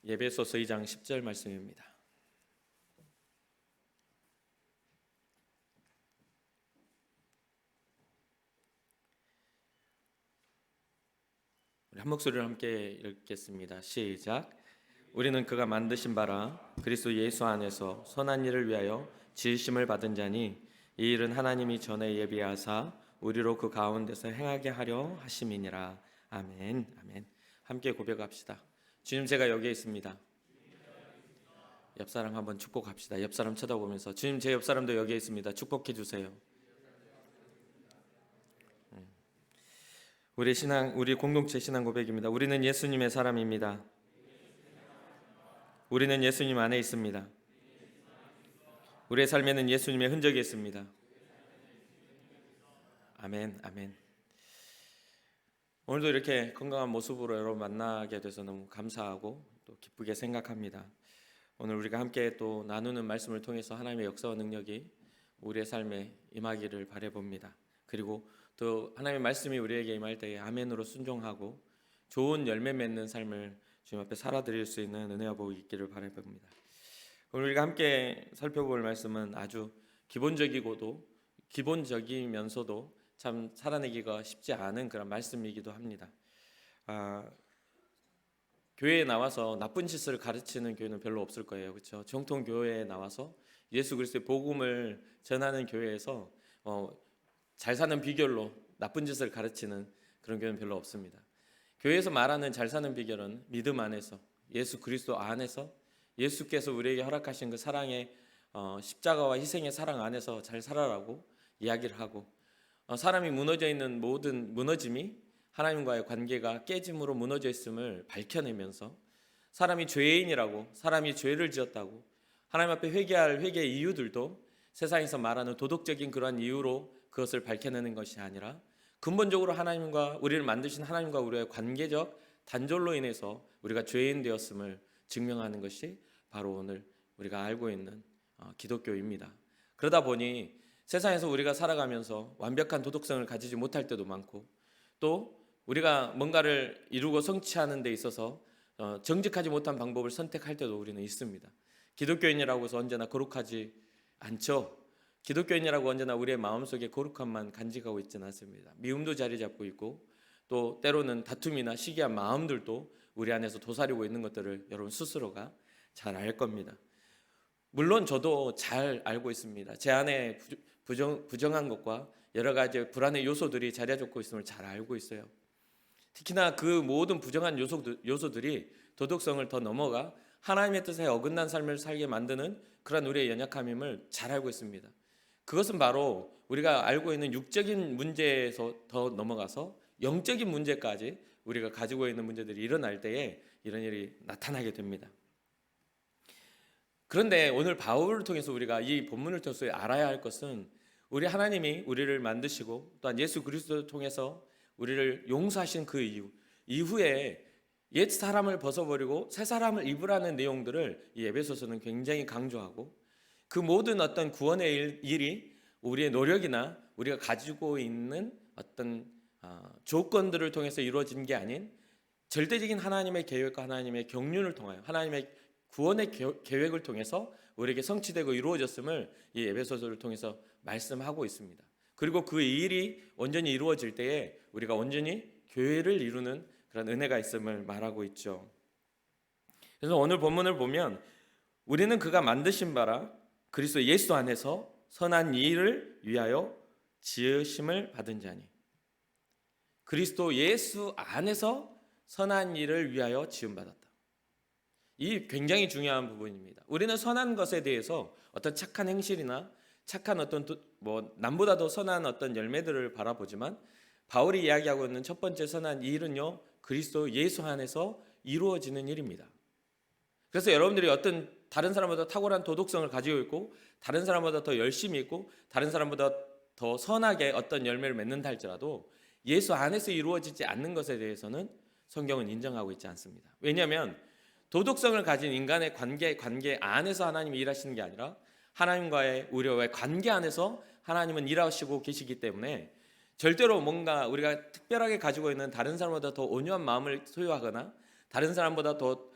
에베소서 2장 10절 말씀입니다. 우리 한 목소리로 함께 읽겠습니다. 시작. 우리는 그가 만드신 바라 그리스도 예수 안에서 선한 일을 위하여 지으심을 받은 자니 이 일은 하나님이 전에 예비하사 우리로 그 가운데서 행하게 하려 하심이니라. 아멘. 아멘. 함께 고백합시다. 주님, 제가 여기에 있습니다. 옆 사람 한번 축복합시다. 옆 사람 쳐다보면서 주님, 제 옆 사람도 여기에 있습니다. 축복해 주세요. 우리 공동체 신앙 고백입니다. 우리는 예수님의 사람입니다. 우리는 예수님 안에 있습니다. 우리의 삶에는 예수님의 흔적이 있습니다. 아멘, 아멘. 오늘도 이렇게 건강한 모습으로 여러분 만나게 돼서 너무 감사하고 또 기쁘게 생각합니다. 오늘 우리가 함께 또 나누는 말씀을 통해서 하나님의 역사와 능력이 우리의 삶에 임하기를 바라봅니다. 그리고 또 하나님의 말씀이 우리에게 임할 때에 아멘으로 순종하고 좋은 열매 맺는 삶을 주님 앞에 살아드릴 수 있는 은혜와 복이 있기를 바라봅니다. 오늘 우리가 함께 살펴볼 말씀은 아주 기본적이면서도 참 살아내기가 쉽지 않은 그런 말씀이기도 합니다. 교회에 나와서 나쁜 짓을 가르치는 교회는 별로 없을 거예요, 그렇죠? 정통 교회에 나와서 예수 그리스도의 복음을 전하는 교회에서 잘 사는 비결로 나쁜 짓을 가르치는 그런 교회는 별로 없습니다. 교회에서 말하는 잘 사는 비결은 믿음 안에서, 예수 그리스도 안에서, 예수께서 우리에게 허락하신 그 사랑의 십자가와 희생의 사랑 안에서 잘 살아라고 이야기를 하고, 사람이 무너져 있는 모든 무너짐이 하나님과의 관계가 깨짐으로 무너져 있음을 밝혀내면서, 사람이 죄인이라고, 사람이 죄를 지었다고, 하나님 앞에 회개할 회개의 이유들도 세상에서 말하는 도덕적인 그러한 이유로 그것을 밝혀내는 것이 아니라 근본적으로 하나님과 우리를 만드신 하나님과 우리의 관계적 단절로 인해서 우리가 죄인 되었음을 증명하는 것이 바로 오늘 우리가 알고 있는 기독교입니다. 그러다 보니 세상에서 우리가 살아가면서 완벽한 도덕성을 가지지 못할 때도 많고, 또 우리가 뭔가를 이루고 성취하는 데 있어서 정직하지 못한 방법을 선택할 때도 우리는 있습니다. 기독교인이라고 해서 언제나 거룩하지 않죠. 기독교인이라고 언제나 우리의 마음속에 거룩함만 간직하고 있지는 않습니다. 미움도 자리 잡고 있고, 또 때로는 다툼이나 시기한 마음들도 우리 안에서 도사리고 있는 것들을 여러분 스스로가 잘 알 겁니다. 물론 저도 잘 알고 있습니다. 제 안에 부정한 것과 여러 가지 불안의 요소들이 자리 잡고 있음을 잘 알고 있어요. 특히나 그 모든 부정한 요소들이 도덕성을 더 넘어가 하나님의 뜻에 어긋난 삶을 살게 만드는 그런 우리의 연약함임을 잘 알고 있습니다. 그것은 바로 우리가 알고 있는 육적인 문제에서 더 넘어가서 영적인 문제까지 우리가 가지고 있는 문제들이 일어날 때에 이런 일이 나타나게 됩니다. 그런데 오늘 바울을 통해서 우리가 이 본문을 통해서 알아야 할 것은, 우리 하나님이 우리를 만드시고 또한 예수 그리스도를 통해서 우리를 용서하신 그 이후에 옛 사람을 벗어버리고 새 사람을 입으라는 내용들을 이 에베소서는 굉장히 강조하고, 그 모든 어떤 구원의 일이 우리의 노력이나 우리가 가지고 있는 어떤 조건들을 통해서 이루어진 게 아닌 절대적인 하나님의 계획과 하나님의 경륜을 통하여 하나님의 구원의 계획을 통해서 우리에게 성취되고 이루어졌음을 이 에베소서를 통해서 말씀하고 있습니다. 그리고 그 일이 온전히 이루어질 때에 우리가 온전히 교회를 이루는 그런 은혜가 있음을 말하고 있죠. 그래서 오늘 본문을 보면 우리는 그가 만드신 바라 그리스도 예수 안에서 선한 일을 위하여 지으심을 받은 자니, 그리스도 예수 안에서 선한 일을 위하여 지음받았다. 이 굉장히 중요한 부분입니다. 우리는 선한 것에 대해서 어떤 착한 행실이나 착한 어떤 남보다 더 선한 어떤 열매들을 바라보지만, 바울이 이야기하고 있는 첫 번째 선한 일은요, 그리스도 예수 안에서 이루어지는 일입니다. 그래서 여러분들이 어떤 다른 사람보다 탁월한 도덕성을 가지고 있고, 다른 사람보다 더 열심히 있고, 다른 사람보다 더 선하게 어떤 열매를 맺는다 할지라도 예수 안에서 이루어지지 않는 것에 대해서는 성경은 인정하고 있지 않습니다. 왜냐하면 도덕성을 가진 인간의 관계 안에서 하나님이 일하시는 게 아니라 하나님과의 우리와의 관계 안에서 하나님은 일하시고 계시기 때문에, 절대로 뭔가 우리가 특별하게 가지고 있는 다른 사람보다 더 온유한 마음을 소유하거나 다른 사람보다 더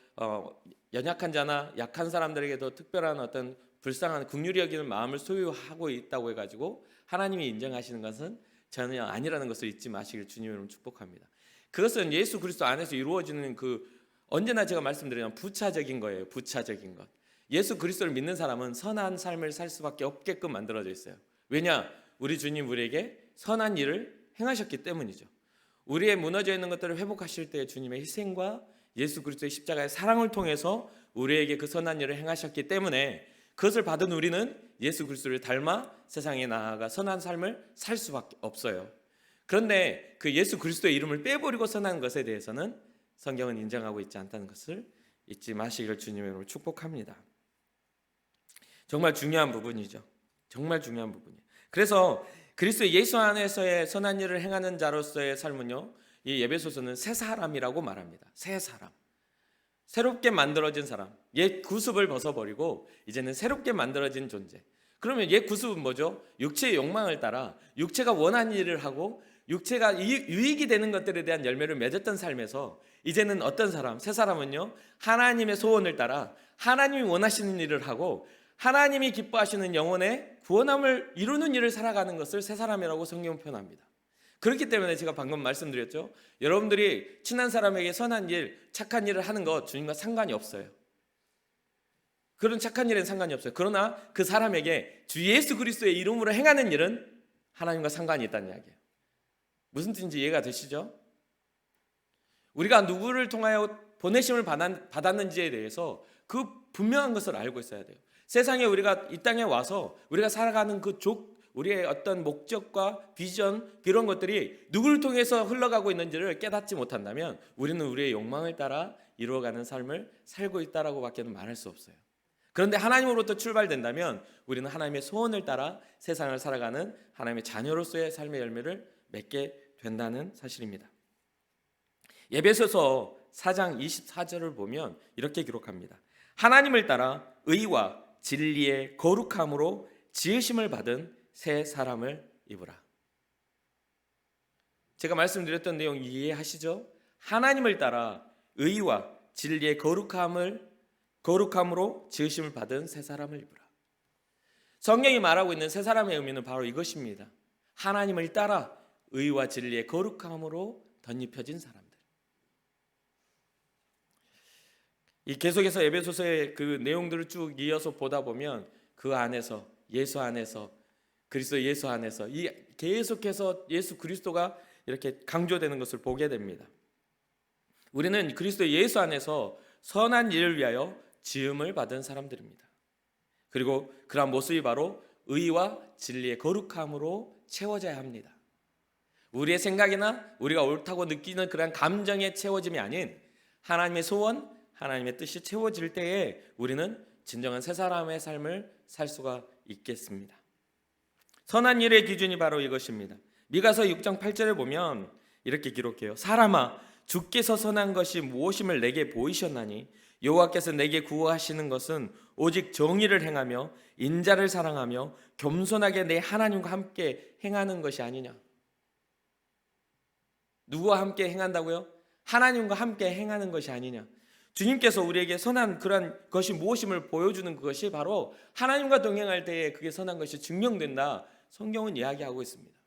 연약한 자나 약한 사람들에게도 특별한 어떤 불쌍한 긍휼히 여기는 마음을 소유하고 있다고 해가지고 하나님이 인정하시는 것은 전혀 아니라는 것을 잊지 마시길 주님으로 축복합니다. 그것은 예수 그리스도 안에서 이루어지는 언제나 제가 말씀드리는 부차적인 거예요. 부차적인 것. 예수 그리스도를 믿는 사람은 선한 삶을 살 수밖에 없게끔 만들어져 있어요. 왜냐? 우리 주님 우리에게 선한 일을 행하셨기 때문이죠. 우리의 무너져 있는 것들을 회복하실 때 주님의 희생과 예수 그리스도의 십자가의 사랑을 통해서 우리에게 그 선한 일을 행하셨기 때문에 그것을 받은 우리는 예수 그리스도를 닮아 세상에 나아가 선한 삶을 살 수밖에 없어요. 그런데 그 예수 그리스도의 이름을 빼버리고 선한 것에 대해서는 성경은 인정하고 있지 않다는 것을 잊지 마시기를 주님의 이름으로 축복합니다. 정말 중요한 부분이죠. 정말 중요한 부분이에요. 그래서 그리스도 예수 안에서의 선한 일을 행하는 자로서의 삶은요, 이 에베소서는 새 사람이라고 말합니다. 새 사람, 새롭게 만들어진 사람, 옛 구습을 벗어버리고 이제는 새롭게 만들어진 존재. 그러면 옛 구습은 뭐죠? 육체의 욕망을 따라 육체가 원하는 일을 하고 육체가 유익이 되는 것들에 대한 열매를 맺었던 삶에서 이제는 어떤 사람, 새 사람은요, 하나님의 소원을 따라 하나님이 원하시는 일을 하고 하나님이 기뻐하시는 영혼의 구원함을 이루는 일을 살아가는 것을 새 사람이라고 성경은 표현합니다. 그렇기 때문에 제가 방금 말씀드렸죠. 여러분들이 친한 사람에게 선한 일, 착한 일을 하는 것 주님과 상관이 없어요. 그런 착한 일엔 상관이 없어요. 그러나 그 사람에게 주 예수 그리스도의 이름으로 행하는 일은 하나님과 상관이 있다는 이야기예요. 무슨 뜻인지 이해가 되시죠? 우리가 누구를 통하여 보내심을 받았는지에 대해서 그 분명한 것을 알고 있어야 돼요. 세상에 우리가 이 땅에 와서 우리가 살아가는 우리의 어떤 목적과 비전 이런 것들이 누구를 통해서 흘러가고 있는지를 깨닫지 못한다면 우리는 우리의 욕망을 따라 이루어가는 삶을 살고 있다라고 밖에는 말할 수 없어요. 그런데 하나님으로부터 출발된다면 우리는 하나님의 소원을 따라 세상을 살아가는 하나님의 자녀로서의 삶의 열매를 맺게 된다는 사실입니다. 에베소서 4장 24절을 보면 이렇게 기록합니다. 하나님을 따라 의와 진리의 거룩함으로 지으심을 받은 새 사람을 입으라. 제가 말씀드렸던 내용 이해하시죠? 하나님을 따라 의와 진리의 거룩함으로 지으심을 받은 새 사람을 입으라. 성경이 말하고 있는 새 사람의 의미는 바로 이것입니다. 하나님을 따라 의와 진리의 거룩함으로 덧입혀진 사람들. 이 계속해서 에베소서의 그 내용들을 쭉 이어서 보다 보면 그 안에서 예수 안에서 그리스도 예수 안에서 이 계속해서 예수 그리스도가 이렇게 강조되는 것을 보게 됩니다. 우리는 그리스도 예수 안에서 선한 일을 위하여 지음을 받은 사람들입니다. 그리고 그러한 모습이 바로 의와 진리의 거룩함으로 채워져야 합니다. 우리의 생각이나 우리가 옳다고 느끼는 그런 감정의 채워짐이 아닌 하나님의 소원, 하나님의 뜻이 채워질 때에 우리는 진정한 새 사람의 삶을 살 수가 있겠습니다. 선한 일의 기준이 바로 이것입니다. 미가서 6장 8절에 보면 이렇게 기록해요. 사람아, 주께서 선한 것이 무엇임을 내게 보이셨나니 여호와께서 내게 구하시는 것은 오직 정의를 행하며 인자를 사랑하며 겸손하게 내 하나님과 함께 행하는 것이 아니냐. 누구와 함께 행한다고요? 하나님과 함께 행하는 것이 아니냐. 주님께서 우리에게 선한 그런 것이 무엇임을 보여주는 그것이 바로 하나님과 동행할 때에 그게 선한 것이 증명된다. 성경은 이야기하고 있습니다.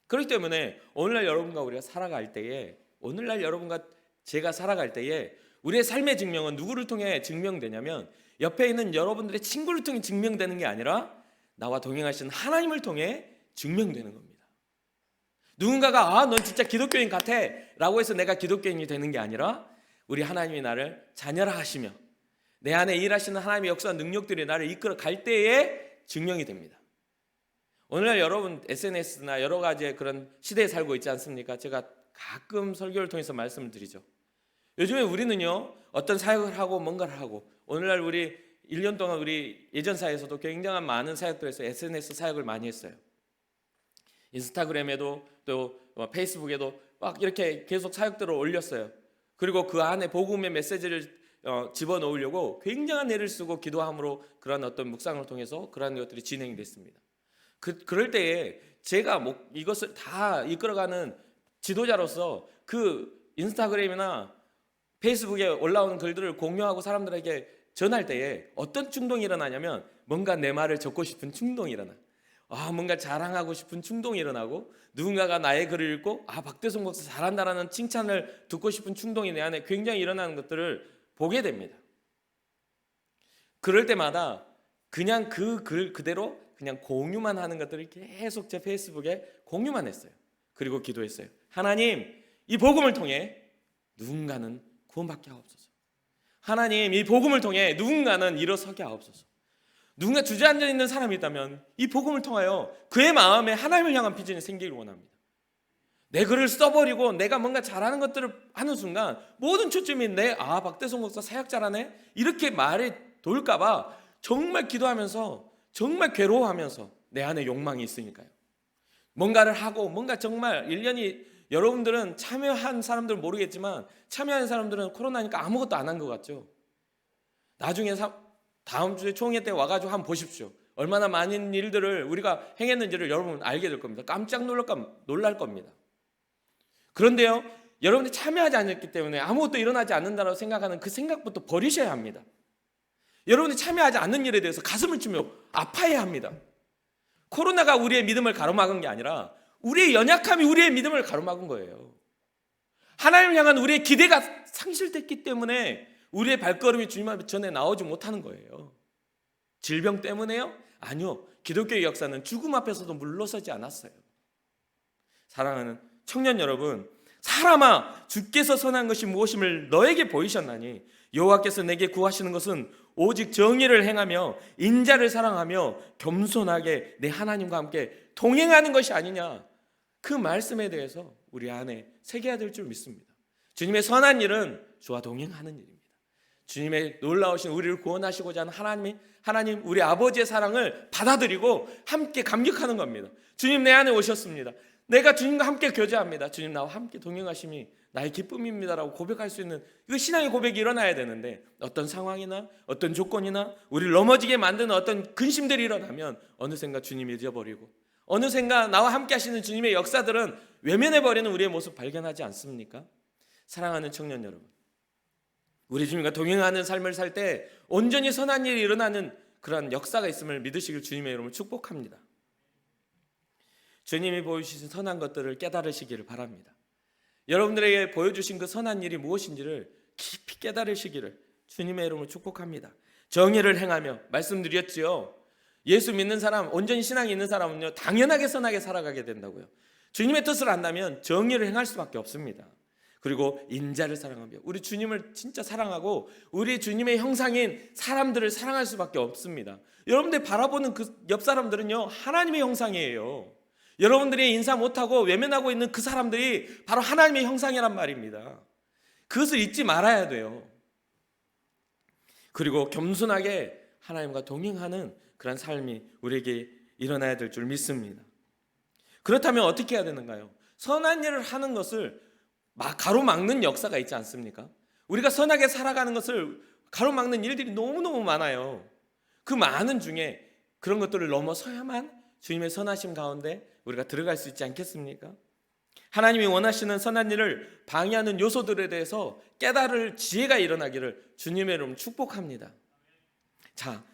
그렇기 때문에 오늘날 여러분과 우리가 살아갈 때에 오늘날 여러분과 제가 살아갈 때에 우리의 삶의 증명은 누구를 통해 증명되냐면 옆에 있는 여러분들의 친구를 통해 증명되는 게 아니라 나와 동행하시는 하나님을 통해 증명되는 겁니다. 누군가가 넌 진짜 기독교인 같아 라고 해서 내가 기독교인이 되는 게 아니라 우리 하나님이 나를 자녀라 하시며 내 안에 일하시는 하나님의 역사와 능력들이 나를 이끌어 갈 때에 증명이 됩니다. 오늘날 여러분 SNS나 여러 가지의 그런 시대에 살고 있지 않습니까? 제가 가끔 설교를 통해서 말씀을 드리죠. 요즘에 우리는요 어떤 사역을 하고 뭔가를 하고 오늘날 우리 1년 동안 우리 예전 사회에서도 굉장한 많은 사역들에서 SNS 사역을 많이 했어요. 인스타그램에도 또 페이스북에도 막 이렇게 계속 사역들을 올렸어요. 그리고 그 안에 복음의 메시지를 집어넣으려고 굉장한 애를 쓰고 기도함으로 그런 어떤 묵상을 통해서 그런 것들이 진행이 됐습니다. 그럴 때에 제가 이것을 다 이끌어가는 지도자로서 그 인스타그램이나 페이스북에 올라오는 글들을 공유하고 사람들에게 전할 때에 어떤 충동이 일어나냐면 뭔가 내 말을 적고 싶은 충동이 일어나. 뭔가 자랑하고 싶은 충동이 일어나고 누군가가 나의 글을 읽고 박대성 목사 잘한다라는 칭찬을 듣고 싶은 충동이 내 안에 굉장히 일어나는 것들을 보게 됩니다. 그럴 때마다 그냥 그 글 그대로 그냥 공유만 하는 것들을 계속 제 페이스북에 공유만 했어요. 그리고 기도했어요. 하나님, 이 복음을 통해 누군가는 구원받게 하옵소서. 하나님, 이 복음을 통해 누군가는 일어서게 하옵소서. 누군가 주저앉아 있는 사람이 있다면 이 복음을 통하여 그의 마음에 하나님을 향한 비전이 생기길 원합니다. 내 글을 써버리고 내가 뭔가 잘하는 것들을 하는 순간 모든 초점이 박대성 목사 사역 잘하네? 이렇게 말이 돌까봐 정말 기도하면서 정말 괴로워하면서 내 안에 욕망이 있으니까요. 뭔가를 하고 뭔가 정말 1년이 여러분들은 참여한 사람들은 모르겠지만 참여한 사람들은 코로나니까 아무것도 안 한 것 같죠. 나중에 다음 주에 총회 때 와가지고 한번 보십시오. 얼마나 많은 일들을 우리가 행했는지를 여러분 알게 될 겁니다. 깜짝 놀랄 겁니다. 그런데요, 여러분이 참여하지 않았기 때문에 아무것도 일어나지 않는다고 생각하는 그 생각부터 버리셔야 합니다. 여러분이 참여하지 않는 일에 대해서 가슴을 치며 아파해야 합니다. 코로나가 우리의 믿음을 가로막은 게 아니라 우리의 연약함이 우리의 믿음을 가로막은 거예요. 하나님을 향한 우리의 기대가 상실됐기 때문에 우리의 발걸음이 주님 앞에 전에 나오지 못하는 거예요. 질병 때문에요? 아니요. 기독교의 역사는 죽음 앞에서도 물러서지 않았어요. 사랑하는 청년 여러분, 사람아, 주께서 선한 것이 무엇임을 너에게 보이셨나니 여호와께서 내게 구하시는 것은 오직 정의를 행하며 인자를 사랑하며 겸손하게 내 하나님과 함께 동행하는 것이 아니냐. 그 말씀에 대해서 우리 안에 새겨야 될 줄 믿습니다. 주님의 선한 일은 주와 동행하는 일입니다. 주님의 놀라우신 우리를 구원하시고자 하는 하나님 우리 아버지의 사랑을 받아들이고 함께 감격하는 겁니다. 주님 내 안에 오셨습니다. 내가 주님과 함께 교제합니다. 주님 나와 함께 동행하심이 나의 기쁨입니다라고 고백할 수 있는 그 신앙의 고백이 일어나야 되는데 어떤 상황이나 어떤 조건이나 우리를 넘어지게 만드는 어떤 근심들이 일어나면 어느샌가 주님이 잊어버리고 어느샌가 나와 함께 하시는 주님의 역사들은 외면해버리는 우리의 모습 발견하지 않습니까? 사랑하는 청년 여러분, 우리 주님과 동행하는 삶을 살 때 온전히 선한 일이 일어나는 그러한 역사가 있음을 믿으시길 주님의 이름으로 축복합니다. 주님이 보여주신 선한 것들을 깨달으시기를 바랍니다. 여러분들에게 보여주신 그 선한 일이 무엇인지를 깊이 깨달으시기를 주님의 이름으로 축복합니다. 정의를 행하며 말씀드렸지요. 예수 믿는 사람, 온전히 신앙이 있는 사람은요 당연하게 선하게 살아가게 된다고요. 주님의 뜻을 안다면 정의를 행할 수밖에 없습니다. 그리고 인자를 사랑하며 우리 주님을 진짜 사랑하고 우리 주님의 형상인 사람들을 사랑할 수밖에 없습니다. 여러분들이 바라보는 그 옆 사람들은요 하나님의 형상이에요. 여러분들이 인사 못하고 외면하고 있는 그 사람들이 바로 하나님의 형상이란 말입니다. 그것을 잊지 말아야 돼요. 그리고 겸손하게 하나님과 동행하는 그런 삶이 우리에게 일어나야 될 줄 믿습니다. 그렇다면 어떻게 해야 되는가요? 선한 일을 하는 것을 가로막는 역사가 있지 않습니까? 우리가 선하게 살아가는 것을 가로막는 일들이 너무너무 많아요. 그 많은 중에 그런 것들을 넘어서야만 주님의 선하심 가운데 우리가 들어갈 수 있지 않겠습니까? 하나님이 원하시는 선한 일을 방해하는 요소들에 대해서 깨달을 지혜가 일어나기를 주님의 이름으로 축복합니다. 자,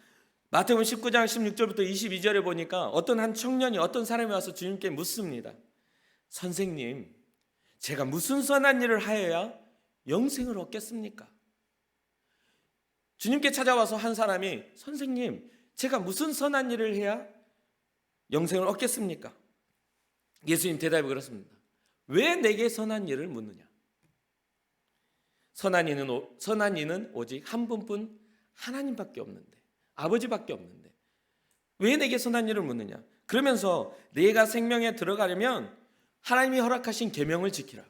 마태복음 19장 16절부터 22절에 보니까 어떤 한 청년이 어떤 사람이 와서 주님께 묻습니다. 선생님, 제가 무슨 선한 일을 하여야 영생을 얻겠습니까? 주님께 찾아와서 한 사람이 선생님, 제가 무슨 선한 일을 해야 영생을 얻겠습니까? 예수님 대답이 그렇습니다. 왜 내게 선한 일을 묻느냐? 선한 이는 오직 한 분뿐 하나님밖에 없는데, 아버지밖에 없는데 왜 내게 선한 일을 묻느냐? 그러면서 내가 생명에 들어가려면 하나님이 허락하신 계명을 지키라.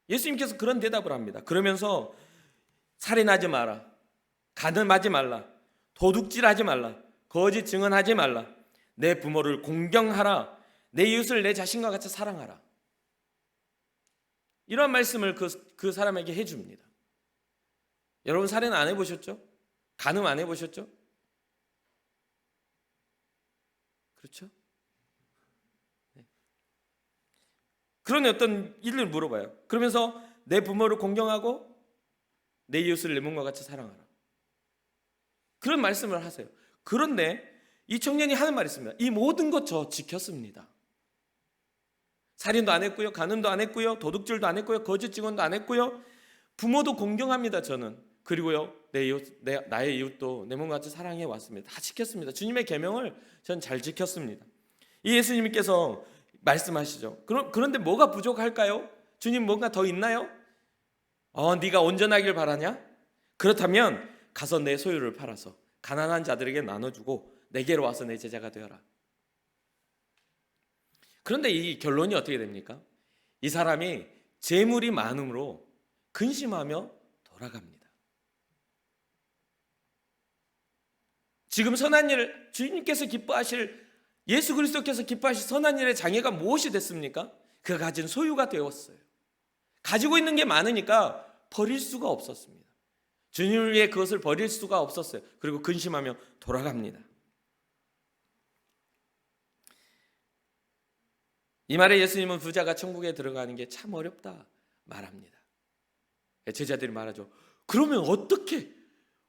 예수님께서 그런 대답을 합니다. 그러면서 살인하지 마라, 간음하지 말라, 도둑질하지 말라, 거짓 증언하지 말라, 내 부모를 공경하라, 내 이웃을 내 자신과 같이 사랑하라. 이런 말씀을 그 사람에게 해줍니다. 여러분 살인 안 해보셨죠? 간음 안 해보셨죠? 그렇죠? 네. 그런 어떤 일을 물어봐요. 그러면서 내 부모를 공경하고 내 이웃을 내 몸과 같이 사랑하라. 그런 말씀을 하세요. 그런데 이 청년이 하는 말이 있습니다. 이 모든 것 저 지켰습니다. 살인도 안 했고요, 간음도 안 했고요, 도둑질도 안 했고요, 거짓 증언도 안 했고요, 부모도 공경합니다. 저는. 그리고요, 나의 이웃도 내 몸과 같이 사랑해 왔습니다. 다 지켰습니다. 주님의 계명을 전 잘 지켰습니다. 이 예수님께서 말씀하시죠. 그런데 뭐가 부족할까요? 주님 뭔가 더 있나요? 네가 온전하길 바라냐? 그렇다면 가서 내 소유를 팔아서 가난한 자들에게 나눠주고 내게로 와서 내 제자가 되어라. 그런데 이 결론이 어떻게 됩니까? 이 사람이 재물이 많음으로 근심하며 돌아갑니다. 지금 선한 일을 주님께서 기뻐하실, 예수 그리스도께서 기뻐하실 선한 일의 장애가 무엇이 됐습니까? 그가 가진 소유가 되었어요. 가지고 있는 게 많으니까 버릴 수가 없었습니다. 주님을 위해 그것을 버릴 수가 없었어요. 그리고 근심하며 돌아갑니다. 이 말에 예수님은 부자가 천국에 들어가는 게 참 어렵다 말합니다. 제자들이 말하죠. 그러면 어떻게?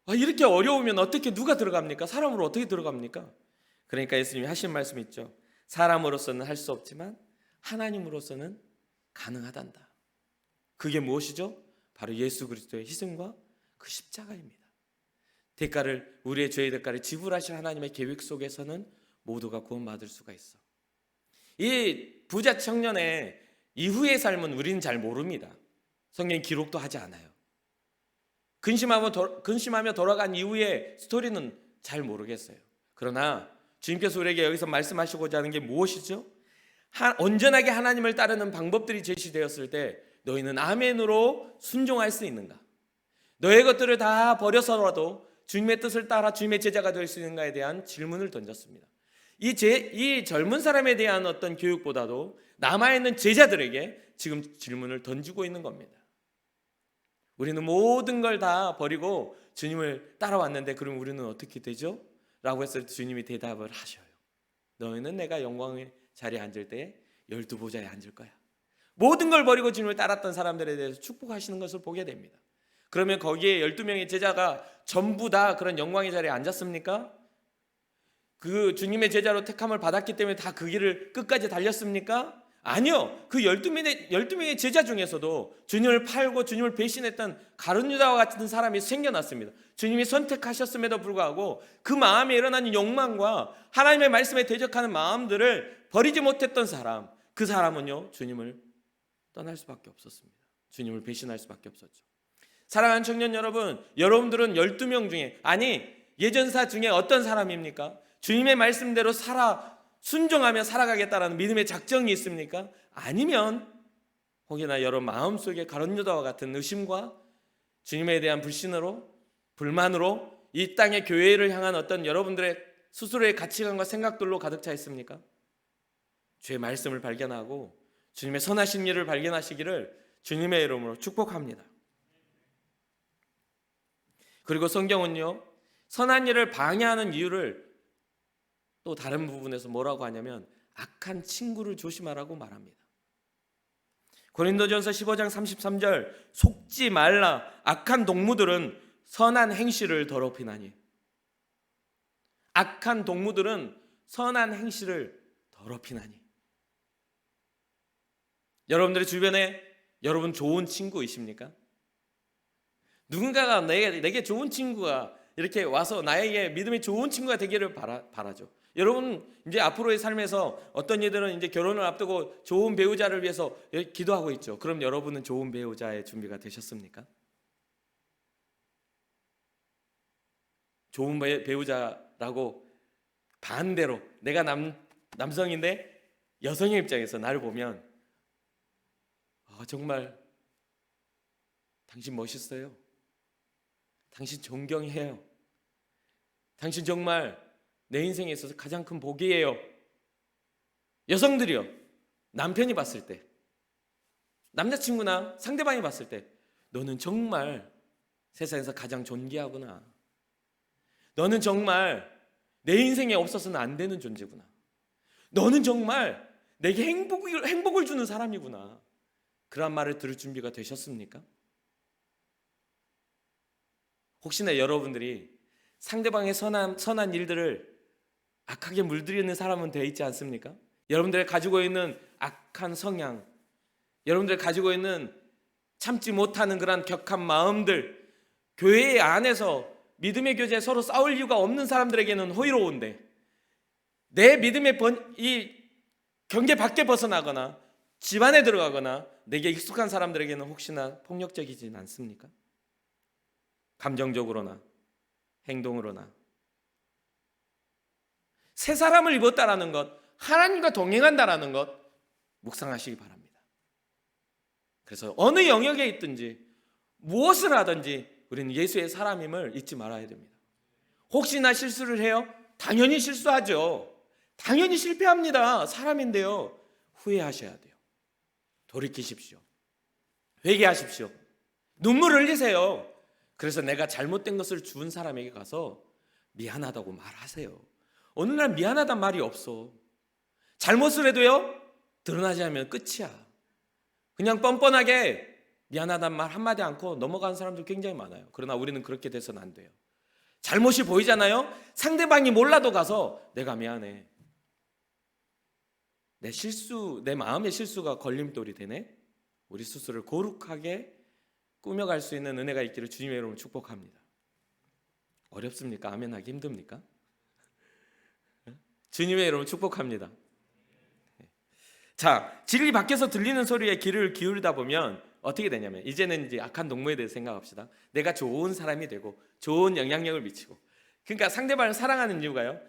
이렇게 어려우면 어떻게 누가 들어갑니까? 사람으로 어떻게 들어갑니까? 그러니까 예수님이 하신 말씀이 있죠. 사람으로서는 할 수 없지만 하나님으로서는 가능하단다. 그게 무엇이죠? 바로 예수 그리스도의 희생과 그 십자가입니다. 우리의 죄의 대가를 지불하실 하나님의 계획 속에서는 모두가 구원받을 수가 있어. 이 부자 청년의 이후의 삶은 우리는 잘 모릅니다. 성경에 기록도 하지 않아요. 근심하며 돌아간 이후의 스토리는 잘 모르겠어요. 그러나 주님께서 우리에게 여기서 말씀하시고자 하는 게 무엇이죠? 온전하게 하나님을 따르는 방법들이 제시되었을 때 너희는 아멘으로 순종할 수 있는가? 너의 것들을 다 버려서라도 주님의 뜻을 따라 주님의 제자가 될 수 있는가에 대한 질문을 던졌습니다. 이 젊은 사람에 대한 어떤 교육보다도 남아있는 제자들에게 지금 질문을 던지고 있는 겁니다. 우리는 모든 걸 다 버리고 주님을 따라왔는데 그럼 우리는 어떻게 되죠? 라고 했을 때 주님이 대답을 하셔요. 너희는 내가 영광의 자리에 앉을 때 12보좌에 앉을 거야. 모든 걸 버리고 주님을 따랐던 사람들에 대해서 축복하시는 것을 보게 됩니다. 그러면 거기에 12명의 제자가 전부 다 그런 영광의 자리에 앉았습니까? 그 주님의 제자로 택함을 받았기 때문에 다 그 길을 끝까지 달렸습니까? 아니요. 그 12명의 제자 중에서도 주님을 팔고 주님을 배신했던 가룟 유다와 같은 사람이 생겨났습니다. 주님이 선택하셨음에도 불구하고 그 마음에 일어나는 욕망과 하나님의 말씀에 대적하는 마음들을 버리지 못했던 사람, 그 사람은요 주님을 떠날 수밖에 없었습니다. 주님을 배신할 수밖에 없었죠. 사랑하는 청년 여러분, 여러분들은 12명 중에, 예전사 중에 어떤 사람입니까? 주님의 말씀대로 순종하며 살아가겠다라는 믿음의 작정이 있습니까? 아니면 혹여나 여러분 마음속에 가룟 유다와 같은 의심과 주님에 대한 불만으로 이 땅의 교회를 향한 어떤 여러분들의 스스로의 가치관과 생각들로 가득 차 있습니까? 주의 말씀을 발견하고 주님의 선하신 일을 발견하시기를 주님의 이름으로 축복합니다. 그리고 성경은요, 선한 일을 방해하는 이유를 또 다른 부분에서 뭐라고 하냐면 악한 친구를 조심하라고 말합니다. 고린도전서 15장 33절, 속지 말라. 악한 동무들은 선한 행실을 더럽히나니. 악한 동무들은 선한 행실을 더럽히나니. 여러분들의 주변에 여러분 좋은 친구이십니까? 누군가가 내게 좋은 친구가 이렇게 와서 나에게 믿음이 좋은 친구가 되기를 바라죠. 여러분 이제 앞으로의 삶에서 어떤 이들은 이제 결혼을 앞두고 좋은 배우자를 위해서 기도하고 있죠. 그럼 여러분은 좋은 배우자의 준비가 되셨습니까? 좋은 배우자라고 반대로 내가 남성인데 여성의 입장에서 나를 보면 정말 당신 멋있어요. 당신 존경해요. 당신 정말 내 인생에 있어서 가장 큰 복이에요. 여성들이요, 남편이 봤을 때, 남자친구나 상대방이 봤을 때 너는 정말 세상에서 가장 존귀하구나. 너는 정말 내 인생에 없어서는 안 되는 존재구나. 너는 정말 내게 행복을 주는 사람이구나. 그런 말을 들을 준비가 되셨습니까? 혹시나 여러분들이 상대방의 선한 일들을 악하게 물들이는 사람은 되어 있지 않습니까? 여러분들이 가지고 있는 악한 성향, 여러분들이 가지고 있는 참지 못하는 그런 격한 마음들, 교회 안에서 믿음의 교제에 서로 싸울 이유가 없는 사람들에게는 호의로운데 내 믿음의 이 경계 밖에 벗어나거나 집안에 들어가거나 내게 익숙한 사람들에게는 혹시나 폭력적이진 않습니까? 감정적으로나 행동으로나. 새 사람을 입었다라는 것, 하나님과 동행한다라는 것 묵상하시기 바랍니다. 그래서 어느 영역에 있든지 무엇을 하든지 우리는 예수의 사람임을 잊지 말아야 됩니다. 혹시나 실수를 해요? 당연히 실수하죠. 당연히 실패합니다. 사람인데요. 후회하셔야 돼요. 돌이키십시오. 회개하십시오. 눈물 흘리세요. 그래서 내가 잘못된 것을 주운 사람에게 가서 미안하다고 말하세요. 어느 날 미안하단 말이 없어. 잘못을 해도요, 드러나지 않으면 끝이야. 그냥 뻔뻔하게 미안하단 말 한마디 않고 넘어가는 사람들 굉장히 많아요. 그러나 우리는 그렇게 돼서는 안 돼요. 잘못이 보이잖아요. 상대방이 몰라도 가서 내가 미안해. 내 마음의 실수가 걸림돌이 되네. 우리 스스로를 거룩하게 꾸며갈 수 있는 은혜가 있기를 주님의 이름으로 축복합니다. 어렵습니까? 아멘하기 힘듭니까? 주님의 이름으로 축복합니다. 자, 진리 밖에서 들리는 소리에 귀를 기울이다 보면 어떻게 되냐면 이제는 이제 악한 동무에 대해서 생각합시다. 내가 좋은 사람이 되고 좋은 영향력을 미치고, 그러니까 상대방을 사랑하는 이유가요,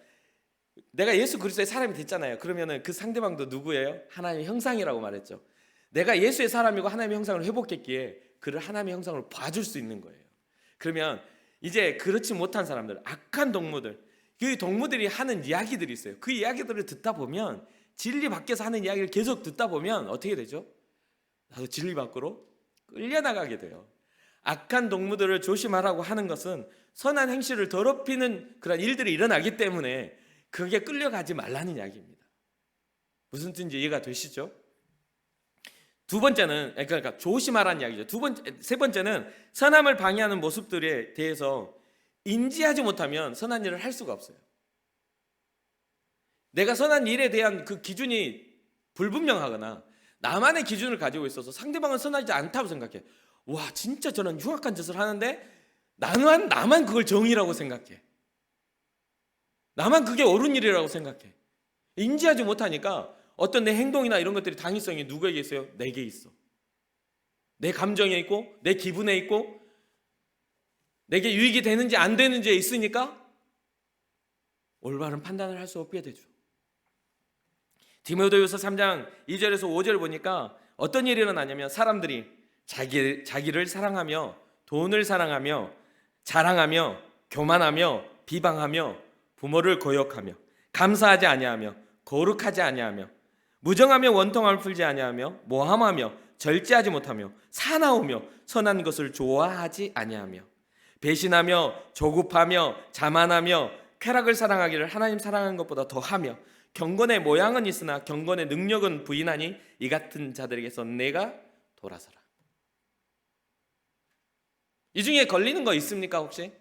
내가 예수 그리스도의 사람이 됐잖아요. 그러면은 그 상대방도 누구예요? 하나님의 형상이라고 말했죠. 내가 예수의 사람이고 하나님의 형상을 회복했기에 그를 하나님의 형상으로 봐줄 수 있는 거예요. 그러면 이제 그렇지 못한 사람들, 악한 동무들, 그 동무들이 하는 이야기들이 있어요. 그 이야기들을 듣다 보면, 진리 밖에서 하는 이야기를 계속 듣다 보면 어떻게 되죠? 나도 진리 밖으로 끌려나가게 돼요. 악한 동무들을 조심하라고 하는 것은 선한 행실을 더럽히는 그런 일들이 일어나기 때문에 그게 끌려가지 말라는 이야기입니다. 무슨 뜻인지 이해가 되시죠? 두 번째는, 그러니까 조심하라는 이야기죠. 세 번째는 선함을 방해하는 모습들에 대해서 인지하지 못하면 선한 일을 할 수가 없어요. 내가 선한 일에 대한 그 기준이 불분명하거나 나만의 기준을 가지고 있어서 상대방은 선하지 않다고 생각해. 와, 진짜 저는 흉악한 짓을 하는데 나만 그걸 정의라고 생각해. 나만 그게 옳은 일이라고 생각해. 인지하지 못하니까 어떤 내 행동이나 이런 것들이 당위성이 누구에게 있어요? 내게 있어. 내 감정에 있고 내 기분에 있고 내게 유익이 되는지 안 되는지에 있으니까 올바른 판단을 할 수 없게 되죠. 디모데후서 3장 2절에서 5절 보니까 어떤 일이 일어나냐면 사람들이 자기를 사랑하며 돈을 사랑하며 자랑하며 교만하며 비방하며 부모를 거역하며 감사하지 아니하며 거룩하지 아니하며 무정하며 원통함을 풀지 아니하며 모함하며 절제하지 못하며 사나우며 선한 것을 좋아하지 아니하며 배신하며 조급하며 자만하며 쾌락을 사랑하기를 하나님 사랑하는 것보다 더하며 경건의 모양은 있으나 경건의 능력은 부인하니 이 같은 자들에게서 내가 돌아서라. 이 중에 걸리는 거 있습니까 혹시?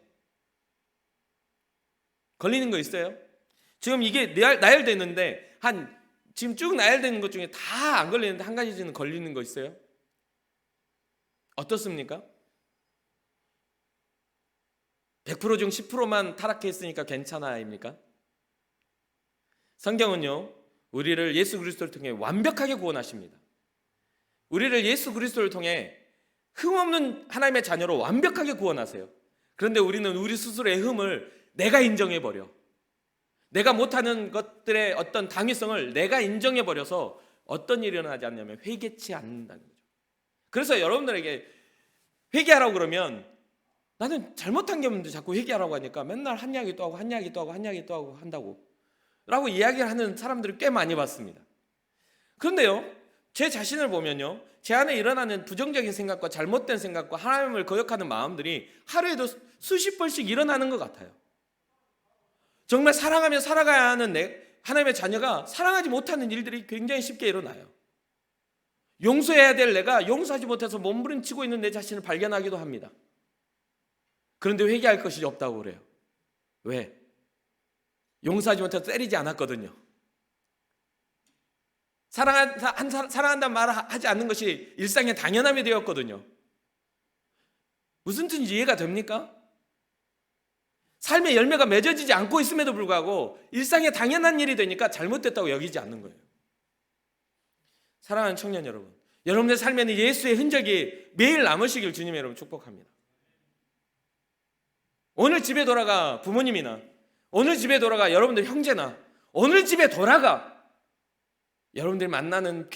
걸리는 거 있어요? 지금 이게 나열되는데 지금 쭉 나열되는 것 중에 다 안 걸리는데 한 가지는 걸리는 거 있어요? 어떻습니까? 100% 중 10%만 타락해 있으니까 괜찮아입니까? 성경은요, 우리를 예수 그리스도를 통해 완벽하게 구원하십니다. 우리를 예수 그리스도를 통해 흠없는 하나님의 자녀로 완벽하게 구원하세요. 그런데 우리는 우리 스스로의 흠을 내가 인정해버려. 내가 못하는 것들의 어떤 당위성을 내가 인정해버려서 어떤 일이 일어나지 않냐면 회개치 않는다는 거죠. 그래서 여러분들에게 회개하라고 그러면 나는 잘못한 게 없는데 자꾸 회개하라고 하니까 맨날 한 이야기 또 하고 한 이야기 또 하고 한 이야기 또 하고 한다고 라고 이야기를 하는 사람들을 꽤 많이 봤습니다. 그런데요, 제 자신을 보면요, 제 안에 일어나는 부정적인 생각과 잘못된 생각과 하나님을 거역하는 마음들이 하루에도 수십 번씩 일어나는 것 같아요. 정말 사랑하며 살아가야 하는 하나님의 자녀가 사랑하지 못하는 일들이 굉장히 쉽게 일어나요. 용서해야 될 내가 용서하지 못해서 몸부림치고 있는 내 자신을 발견하기도 합니다. 그런데 회개할 것이 없다고 그래요. 왜? 용서하지 못해서 때리지 않았거든요. 사랑한다는 말을 하지 않는 것이 일상의 당연함이 되었거든요. 무슨 뜻인지 이해가 됩니까? 삶의 열매가 맺어지지 않고 있음에도 불구하고 일상의 당연한 일이 되니까 잘못됐다고 여기지 않는 거예요. 사랑하는 청년 여러분, 여러분의 삶에는 예수의 흔적이 매일 남으시길 주님의 이름으로 축복합니다. 오늘 집에 돌아가 부모님이나, 오늘 집에 돌아가 여러분들 형제나, 오늘 집에 돌아가 여러분들이 만나는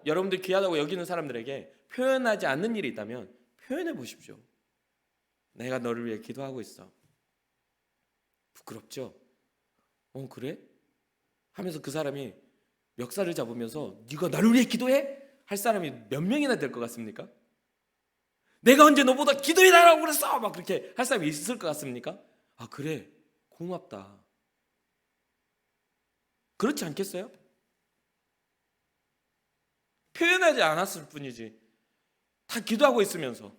여러분들 귀하다고 여기는 사람들에게 표현하지 않는 일이 있다면 표현해 보십시오. 내가 너를 위해 기도하고 있어. 부끄럽죠? 그래? 하면서 그 사람이 멱살을 잡으면서 네가 나를 위해 기도해? 할 사람이 몇 명이나 될 것 같습니까? 내가 언제 너보다 기도해달라고 그랬어! 막 그렇게 할 사람이 있을 것 같습니까? 아, 그래, 고맙다. 그렇지 않겠어요? 표현하지 않았을 뿐이지 다 기도하고 있으면서,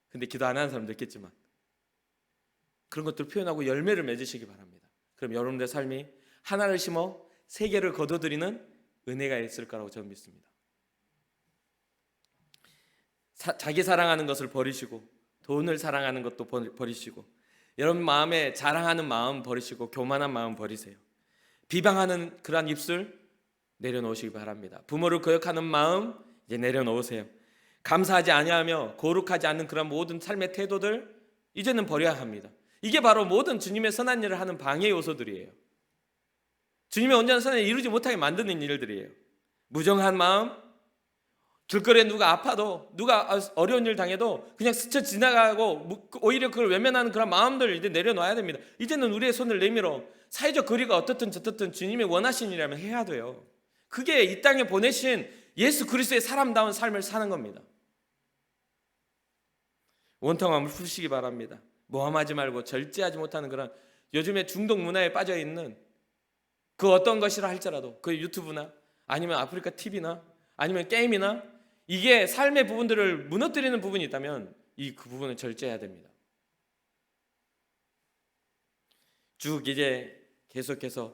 근데 기도 안 하는 사람도 있겠지만 그런 것들을 표현하고 열매를 맺으시기 바랍니다. 그럼 여러분들의 삶이 하나를 심어 세 개를 거둬들이는 은혜가 있을 거라고 저는 믿습니다. 자기 사랑하는 것을 버리시고 돈을 사랑하는 것도 버리시고 여러분 마음에 자랑하는 마음 버리시고 교만한 마음 버리세요. 비방하는 그러한 입술 내려놓으시기 바랍니다. 부모를 거역하는 마음 이제 내려놓으세요. 감사하지 아니하며 거룩하지 않는 그런 모든 삶의 태도들 이제는 버려야 합니다. 이게 바로 모든 주님의 선한 일을 하는 방해 요소들이에요. 주님의 온전한 선한 일을 이루지 못하게 만드는 일들이에요. 무정한 마음, 길거리에 누가 아파도 누가 어려운 일 당해도 그냥 스쳐 지나가고 오히려 그걸 외면하는 그런 마음들을 이제 내려놔야 됩니다. 이제는 우리의 손을 내밀어 사회적 거리가 어떻든 저떻든 주님의 원하신 일이라면 해야 돼요. 그게 이 땅에 보내신 예수 그리스도의 사람다운 삶을 사는 겁니다. 원통함을 푸시기 바랍니다. 모함하지 말고 절제하지 못하는 그런 요즘에 중독 문화에 빠져 있는 그 어떤 것이라 할지라도 그 유튜브나 아니면 아프리카 TV나 아니면 게임이나 이게 삶의 부분들을 무너뜨리는 부분이 있다면 그 부분을 절제해야 됩니다. 쭉 이제 계속해서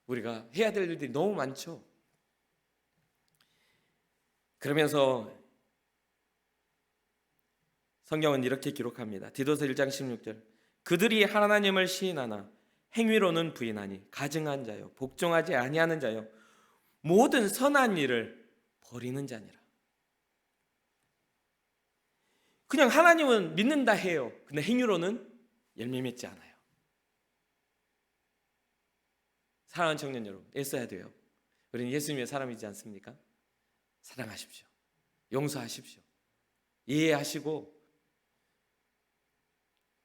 우리가 해야 될 일들이 너무 많죠. 그러면서 성경은 이렇게 기록합니다. 디도서 1장 16절 그들이 하나님을 시인하나 행위로는 부인하니 가증한 자요 복종하지 아니하는 자요 모든 선한 일을 버리는 자니라. 그냥 하나님은 믿는다 해요. 근데 행위로는 열매 맺지 않아요. 사랑하는 청년 여러분, 애써야 돼요. 우리는 예수님의 사람이지 않습니까? 사랑하십시오. 용서하십시오. 이해하시고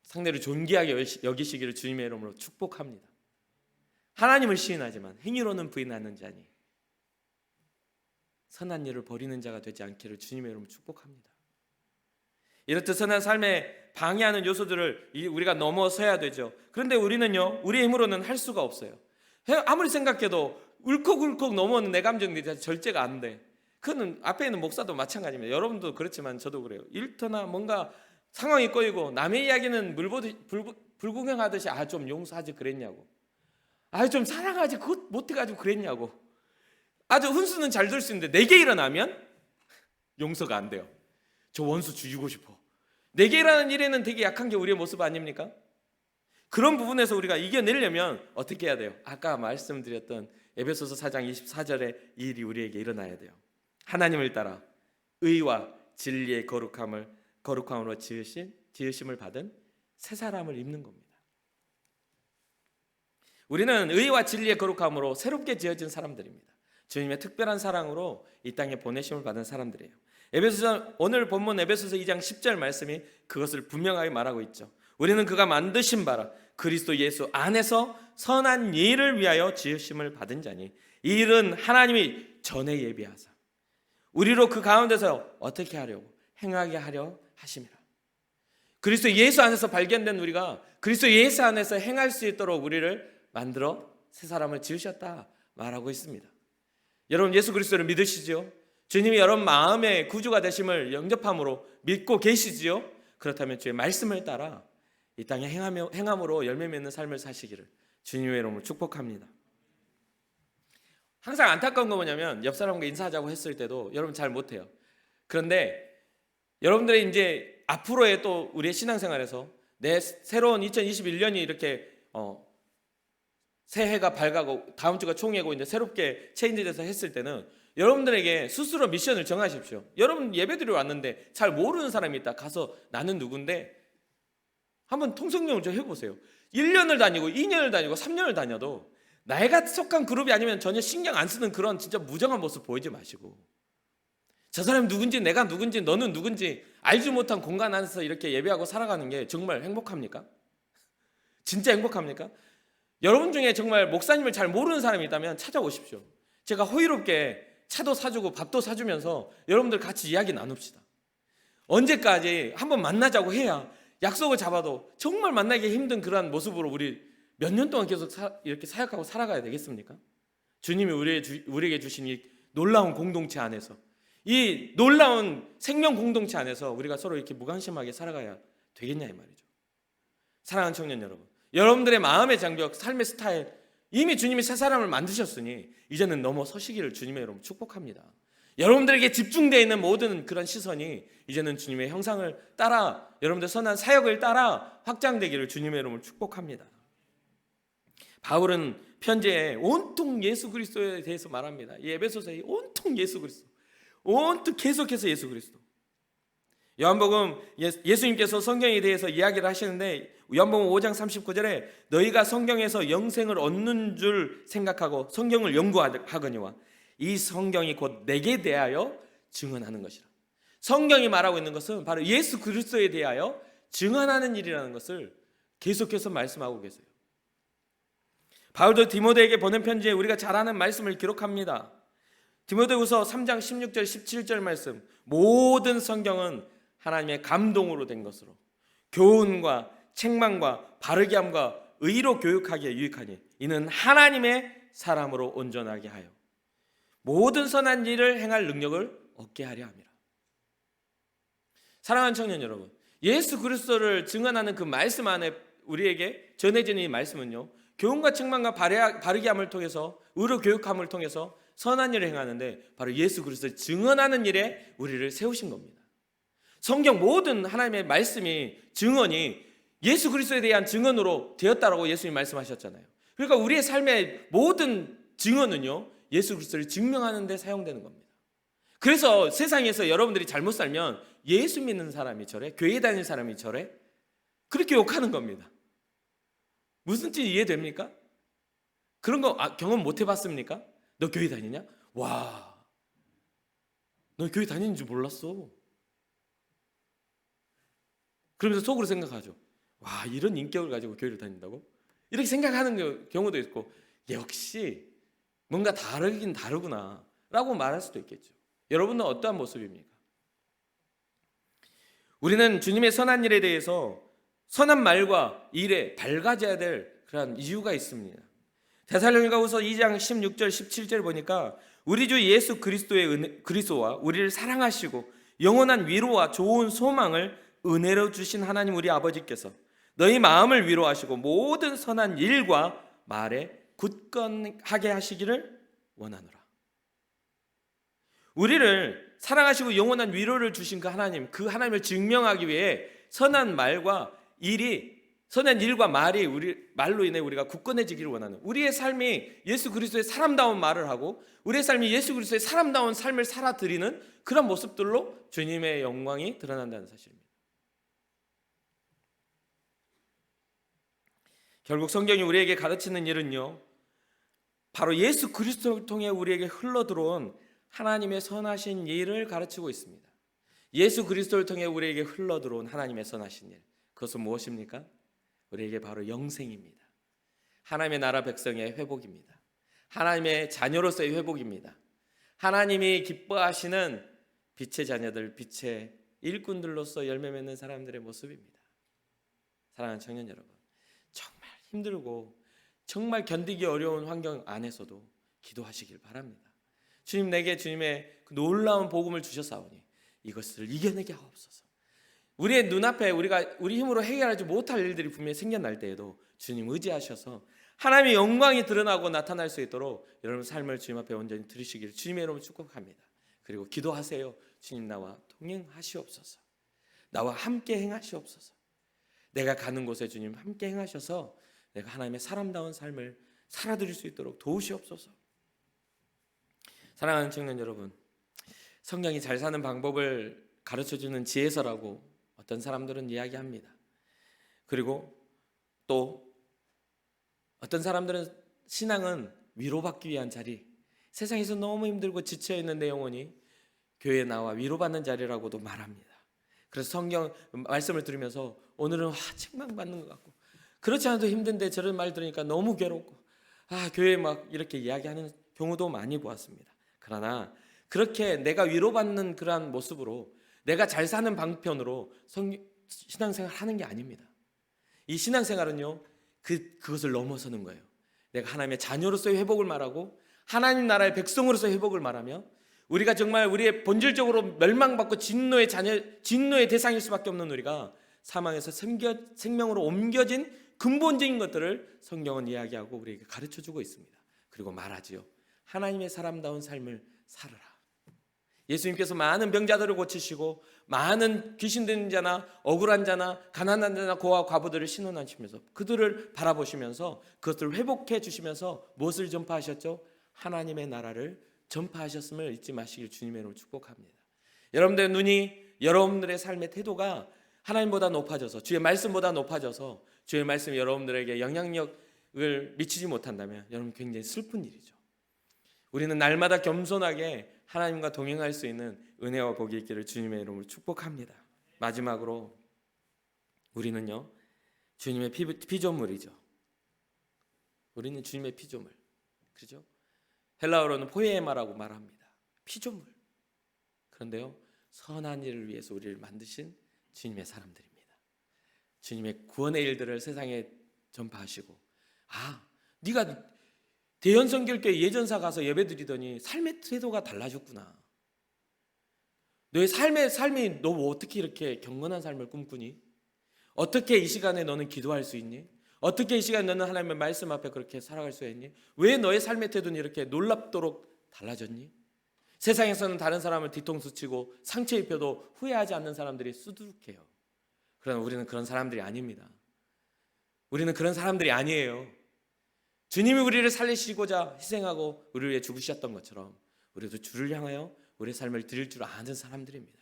상대를 존귀하게 여기시기를 주님의 이름으로 축복합니다. 하나님을 시인하지만 행위로는 부인하는 자니 선한 일을 버리는 자가 되지 않기를 주님의 이름으로 축복합니다. 이렇듯 선한 삶에 방해하는 요소들을 우리가 넘어서야 되죠. 그런데 우리는요, 우리의 힘으로는 할 수가 없어요. 아무리 생각해도 울컥울컥 넘어오는 내 감정들이 절제가 안 돼. 그거는 앞에 있는 목사도 마찬가지입니다. 여러분도 그렇지만 저도 그래요. 일터나 뭔가 상황이 꼬이고 남의 이야기는 불구경하듯이 좀 용서하지 그랬냐고, 좀 사랑하지 그것 못해가지고 그랬냐고, 아주 훈수는 잘 들 수 있는데 내게 일어나면 용서가 안 돼요. 저 원수 죽이고 싶어. 내게 일어나는 일에는 되게 약한 게 우리의 모습 아닙니까? 그런 부분에서 우리가 이겨내려면 어떻게 해야 돼요? 아까 말씀드렸던 에베소서 4장 24절의 이 일이 우리에게 일어나야 돼요. 하나님을 따라 의와 진리의 거룩함으로 지으심을 받은 새 사람을 입는 겁니다. 우리는 의와 진리의 거룩함으로 새롭게 지어진 사람들입니다. 주님의 특별한 사랑으로 이 땅에 보내심을 받은 사람들이에요. 오늘 본문 에베소서 2장 10절 말씀이 그것을 분명하게 말하고 있죠. 우리는 그가 만드신 바라 그리스도 예수 안에서 선한 일을 위하여 지으심을 받은 자니 이 일은 하나님이 전에 예비하사 우리로 그 가운데서 어떻게 하려고 행하게 하려 하심이라. 그리스도 예수 안에서 발견된 우리가 그리스도 예수 안에서 행할 수 있도록 우리를 만들어 새 사람을 지으셨다 말하고 있습니다. 여러분 예수 그리스도를 믿으시지요? 주님이 여러분 마음의 구주가 되심을 영접함으로 믿고 계시지요? 그렇다면 주의 말씀을 따라 이 땅에 행함으로 열매 맺는 삶을 사시기를 주님의 이름으로 축복합니다. 항상 안타까운 거 뭐냐면 옆 사람과 인사하자고 했을 때도 여러분 잘 못해요. 그런데 여러분들의 이제 앞으로의 또 우리의 신앙생활에서 내 새로운 2021년이 이렇게 새해가 밝아고 다음 주가 총회고 이제 새롭게 체인지돼서 했을 때는 여러분들에게 스스로 미션을 정하십시오. 여러분 예배드리러 왔는데 잘 모르는 사람이 있다. 가서 나는 누군데 한번 통성명을 좀 해보세요. 1년을 다니고 2년을 다니고 3년을 다녀도 내가 속한 그룹이 아니면 전혀 신경 안 쓰는 그런 진짜 무정한 모습 보이지 마시고, 저 사람이 누군지 내가 누군지 너는 누군지 알지 못한 공간 안에서 이렇게 예배하고 살아가는 게 정말 행복합니까? 진짜 행복합니까? 여러분 중에 정말 목사님을 잘 모르는 사람이 있다면 찾아오십시오. 제가 호의롭게 차도 사주고 밥도 사주면서 여러분들 같이 이야기 나눕시다. 언제까지 한번 만나자고 해야 약속을 잡아도 정말 만나기 힘든 그러한 모습으로 우리 몇 년 동안 계속 이렇게 사역하고 살아가야 되겠습니까? 주님이 우리에게 주신 이 놀라운 공동체 안에서, 이 놀라운 생명 공동체 안에서 우리가 서로 이렇게 무관심하게 살아가야 되겠냐 이 말이죠. 사랑하는 청년 여러분, 여러분들의 마음의 장벽, 삶의 스타일 이미 주님이 새 사람을 만드셨으니 이제는 넘어서시기를 주님의 이름으로 축복합니다. 여러분들에게 집중되어 있는 모든 그런 시선이 이제는 주님의 형상을 따라, 여러분들 선한 사역을 따라 확장되기를 주님의 이름으로 축복합니다. 바울은 편지에 온통 예수 그리스도에 대해서 말합니다. 이 에베소서에 온통 예수 그리스도, 온통 계속해서 예수 그리스도. 요한복음 예수님께서 성경에 대해서 이야기를 하시는데 요한복음 5장 39절에 너희가 성경에서 영생을 얻는 줄 생각하고 성경을 연구하거니와 이 성경이 곧 내게 대하여 증언하는 것이라. 성경이 말하고 있는 것은 바로 예수 그리스도에 대하여 증언하는 일이라는 것을 계속해서 말씀하고 계세요. 바울도 디모데에게 보낸 편지에 우리가 잘 아는 말씀을 기록합니다. 디모데후서 3장 16절 17절 말씀, 모든 성경은 하나님의 감동으로 된 것으로 교훈과 책망과 바르게 함과 의로 교육하기에 유익하니 이는 하나님의 사람으로 온전하게 하여 모든 선한 일을 행할 능력을 얻게 하려 함이라. 사랑하는 청년 여러분, 예수 그리스도를 증언하는 그 말씀 안에 우리에게 전해지는 이 말씀은요, 교훈과 책망과 바르게 함을 통해서 의로 교육함을 통해서 선한 일을 행하는데 바로 예수 그리스도를 증언하는 일에 우리를 세우신 겁니다. 성경 모든 하나님의 말씀이 증언이 예수 그리스도에 대한 증언으로 되었다라고 예수님이 말씀하셨잖아요. 그러니까 우리의 삶의 모든 증언은요, 예수 그리스도를 증명하는 데 사용되는 겁니다. 그래서 세상에서 여러분들이 잘못 살면 예수 믿는 사람이 저래, 교회 다니는 사람이 저래, 그렇게 욕하는 겁니다. 무슨 뜻 이해됩니까? 그런 거 경험 못 해봤습니까? 너 교회 다니냐? 와, 너 교회 다니는 줄 몰랐어. 그러면서 속으로 생각하죠. 와, 이런 인격을 가지고 교회를 다닌다고? 이렇게 생각하는 경우도 있고, 역시 뭔가 다르긴 다르구나 라고 말할 수도 있겠죠. 여러분은 어떠한 모습입니까? 우리는 주님의 선한 일에 대해서 선한 말과 일에 밝아져야 될 그런 이유가 있습니다. 데살로니가후서 2장 16절 17절 보니까 우리 주 예수 그리스도와 우리를 사랑하시고 영원한 위로와 좋은 소망을 은혜로 주신 하나님 우리 아버지께서 너희 마음을 위로하시고 모든 선한 일과 말에 굳건하게 하시기를 원하노라. 우리를 사랑하시고 영원한 위로를 주신 그 하나님을 증명하기 위해 선한 일과 말이 말로 인해 우리가 굳건해지기를 원하는, 우리의 삶이 예수 그리스도의 사람다운 말을 하고 우리의 삶이 예수 그리스도의 사람다운 삶을 살아드리는 그런 모습들로 주님의 영광이 드러난다는 사실입니다. 결국 성경이 우리에게 가르치는 일은요, 바로 예수 그리스도를 통해 우리에게 흘러들어온 하나님의 선하신 일을 가르치고 있습니다. 예수 그리스도를 통해 우리에게 흘러들어온 하나님의 선하신 일, 그것은 무엇입니까? 우리에게 바로 영생입니다. 하나님의 나라 백성의 회복입니다. 하나님의 자녀로서의 회복입니다. 하나님이 기뻐하시는 빛의 자녀들, 빛의 일꾼들로서 열매 맺는 사람들의 모습입니다. 사랑하는 청년 여러분, 정말 힘들고 정말 견디기 어려운 환경 안에서도 기도하시길 바랍니다. 주님, 내게 주님의 그 놀라운 복음을 주셨사오니 이것을 이겨내게 하옵소서. 우리의 눈앞에 우리 힘으로 해결하지 못할 일들이 분명히 생겨날 때에도 주님 의지하셔서 하나님의 영광이 드러나고 나타날 수 있도록 여러분 삶을 주님 앞에 온전히 드리시기를 주님의 이름으로 축복합니다. 그리고 기도하세요. 주님 나와 동행하시옵소서. 나와 함께 행하시옵소서. 내가 가는 곳에 주님 함께 행하셔서 내가 하나님의 사람다운 삶을 살아드릴 수 있도록 도우시옵소서. 사랑하는 청년 여러분, 성경이 잘 사는 방법을 가르쳐주는 지혜서라고 어떤 사람들은 이야기합니다. 그리고 또 어떤 사람들은 신앙은 위로받기 위한 자리, 세상에서 너무 힘들고 지쳐있는 내 영혼이 교회에 나와 위로받는 자리라고도 말합니다. 그래서 성경 말씀을 들으면서 오늘은 책망받는 것 같고, 그렇지 않아도 힘든데 저런 말 들으니까 너무 괴롭고, 교회에 막 이렇게 이야기하는 경우도 많이 보았습니다. 그러나 그렇게 내가 위로받는 그러한 모습으로 내가 잘 사는 방편으로 신앙생활 하는 게 아닙니다. 이 신앙생활은요, 그것을 넘어서는 거예요. 내가 하나님의 자녀로서의 회복을 말하고 하나님 나라의 백성으로서의 회복을 말하며, 우리가 정말 우리의 본질적으로 멸망받고 진노의 대상일 수밖에 없는 우리가 사망에서 생명으로 옮겨진 근본적인 것들을 성경은 이야기하고 우리에게 가르쳐주고 있습니다. 그리고 말하지요. 하나님의 사람다운 삶을 살아라. 예수님께서 많은 병자들을 고치시고 많은 귀신 들린 자나 억울한 자나 가난한 자나 고아 과부들을 신원하시면서 그들을 바라보시면서 그것들을 회복해 주시면서 무엇을 전파하셨죠? 하나님의 나라를 전파하셨음을 잊지 마시길 주님의 이름으로 축복합니다. 여러분들의 눈이, 여러분들의 삶의 태도가 하나님보다 높아져서, 주의 말씀보다 높아져서 주의 말씀이 여러분들에게 영향력을 미치지 못한다면 여러분 굉장히 슬픈 일이죠. 우리는 날마다 겸손하게 하나님과 동행할 수 있는 은혜와 복이 있기를 주님의 이름으로 축복합니다. 마지막으로 우리는요, 주님의 피조물이죠. 우리는 주님의 피조물, 그렇죠? 헬라어로는 포에마라고 말합니다. 피조물. 그런데요, 선한 일을 위해서 우리를 만드신 주님의 사람들입니다. 주님의 구원의 일들을 세상에 전파하시고, 네가 대현성결교회 예전사 가서 예배드리더니 삶의 태도가 달라졌구나. 너의 삶이 너 어떻게 이렇게 경건한 삶을 꿈꾸니? 어떻게 이 시간에 너는 기도할 수 있니? 어떻게 이 시간에 너는 하나님의 말씀 앞에 그렇게 살아갈 수 있니? 왜 너의 삶의 태도는 이렇게 놀랍도록 달라졌니? 세상에서는 다른 사람을 뒤통수 치고 상처 입혀도 후회하지 않는 사람들이 수두룩해요. 그러나 우리는 그런 사람들이 아닙니다. 우리는 그런 사람들이 아니에요. 주님이 우리를 살리시고자 희생하고 우리를 위해 죽으셨던 것처럼 우리도 주를 향하여 우리의 삶을 드릴 줄 아는 사람들입니다.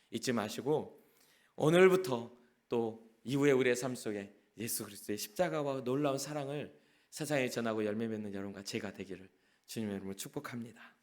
잊지 마시고 오늘부터 또 이후에 우리의 삶 속에 예수 그리스도의 십자가와 놀라운 사랑을 세상에 전하고 열매 맺는 여러분과 제가 되기를 주님의 이름으로 축복합니다.